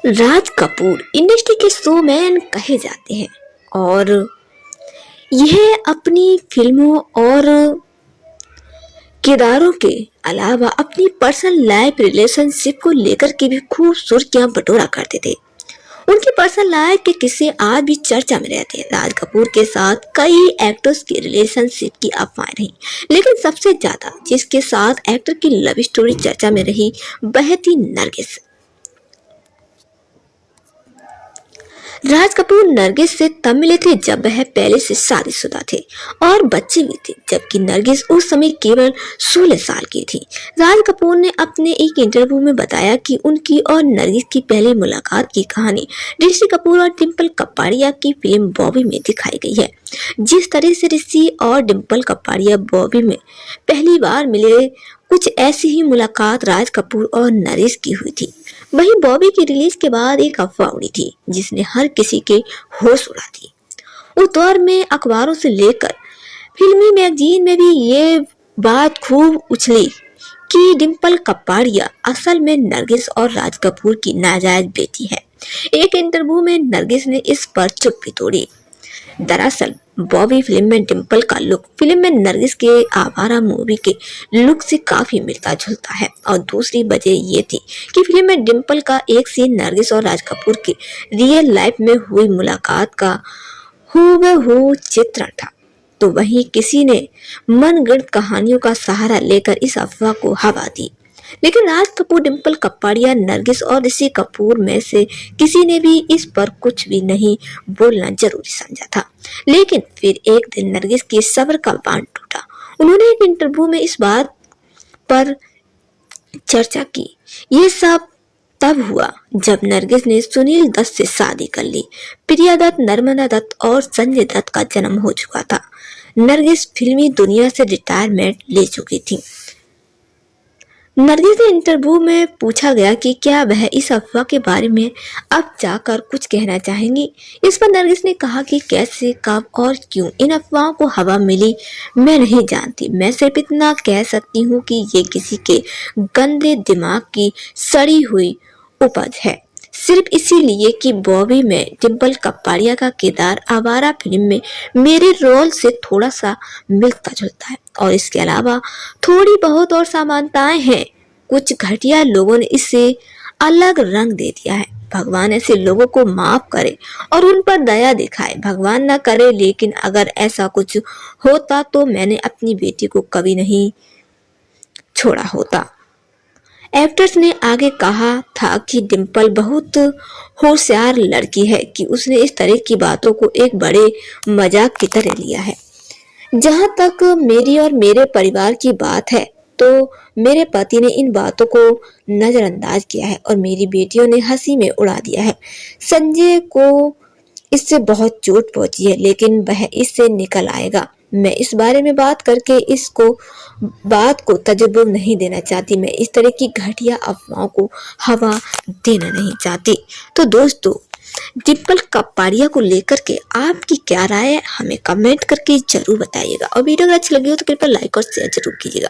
Raj Kapoor industry के showman कहे जाते हैं और यह अपनी फिल्मों और किरदारों के अलावा अपनी पर्सनल लाइफ रिलेशनशिप को लेकर के भी खूब सुर्खियां बटोरा करते थे। उनकी पर्सनल लाइफ के किस्से आज भी चर्चा में रहते हैं। राज कपूर के साथ कई एक्टर्स की रिलेशनशिप की अफवाहें रही, लेकिन सबसे ज्यादा जिसके साथ एक्टर की लव स्टोरी चर्चा में रही वह थी नरगिस। राज कपूर नरगिस से तब मिले थे जब वह पहले से शादीशुदा थे और बच्चे भी थे, जबकि नरगिस उस समय केवल 16 साल की थी। राज कपूर ने अपने एक इंटरव्यू में बताया कि उनकी और नरगिस की पहली मुलाकात की कहानी ऋषि कपूर और डिम्पल कपाड़िया की फिल्म बॉबी में दिखाई गई है। जिस तरह से ऋषि और डिम्पल कपाड़िया बॉबी में पहली बार मिले, कुछ ऐसी ही मुलाकात राज कपूर और नरगिस की हुई थी। वहीं बॉबी की रिलीज के बाद एक अफवाह उड़ी थी जिसने हर किसी के होश उड़ा दी। उस दौर में अखबारों से लेकर फिल्मी मैगजीन में भी ये बात खूब उछली कि डिम्पल कपाड़िया असल में नरगिस और राज कपूर की नाजायज बेटी है। एक इंटरव्यू में नरगिस ने इस पर चुप्पी तोड़ी। दरअसल बॉबी फिल्म में डिम्पल का लुक फिल्म में नरगिस के आवारा मूवी के लुक से काफी मिलता जुलता है और दूसरी वजह ये थी कि फिल्म में डिम्पल का एक सीन नरगिस और राज कपूर के रियल लाइफ में हुई मुलाकात का हूबहू चित्रण था। तो वहीं किसी ने मनगढ़ंत कहानियों का सहारा लेकर इस अफवाह को हवा दी। लेकिन राज कपूर, डिम्पल कपाड़िया, नरगिस और ऋषि कपूर में से किसी ने भी इस पर कुछ भी नहीं बोलना जरूरी समझा था। लेकिन फिर एक दिन नरगिस की सब्र का बांध टूटा। उन्होंने एक इंटरव्यू में इस बात पर चर्चा की। ये सब तब हुआ जब नरगिस ने सुनील दत्त से शादी कर ली। प्रिया दत्त, नर्मदा दत्त और संजय दत्त का जन्म हो चुका था। नरगिस फिल्मी दुनिया से रिटायरमेंट ले चुकी थी। नरगिस ने इंटरव्यू में पूछा गया कि क्या वह इस अफवाह के बारे में अब जाकर कुछ कहना चाहेंगी। इस पर नरगिस ने कहा कि कैसे, कब और क्यों इन अफवाहों को हवा मिली मैं नहीं जानती। मैं सिर्फ इतना कह सकती हूँ कि ये किसी के गंदे दिमाग की सड़ी हुई उपज है, सिर्फ इसीलिए कि बॉबी में डिम्पल कपाड़िया का किरदार आवारा फिल्म में मेरे रोल से थोड़ा सा मिलता जुलता है और इसके अलावा थोड़ी बहुत और समानताएं हैं। कुछ घटिया लोगों ने इसे अलग रंग दे दिया है। भगवान ऐसे लोगों को माफ करे और उन पर दया दिखाए, भगवान ना करे। लेकिन अगर ऐसा कुछ होता तो मैंने अपनी बेटी को कभी नहीं छोड़ा होता। एक्ट्रेस ने आगे कहा था कि डिम्पल बहुत होशियार लड़की है कि उसने इस तरह की बातों को एक बड़े मजाक की तरह लिया है। जहां तक मेरी और मेरे परिवार की बात है तो मेरे पति ने इन बातों को नजरअंदाज किया है और मेरी बेटियों ने हंसी में उड़ा दिया है। संजय को इससे बहुत चोट पहुंची है लेकिन वह इससे निकल आएगा। मैं इस बारे में बात करके बात को तजुर्बा नहीं देना चाहती। मैं इस तरह की घटिया अफवाहों को हवा देना नहीं चाहती। तो दोस्तों, डिम्पल कपाड़िया को लेकर के आपकी क्या राय है, हमें कमेंट करके जरूर बताइएगा और वीडियो अगर अच्छी लगी हो तो कृपया लाइक और शेयर जरूर कीजिएगा।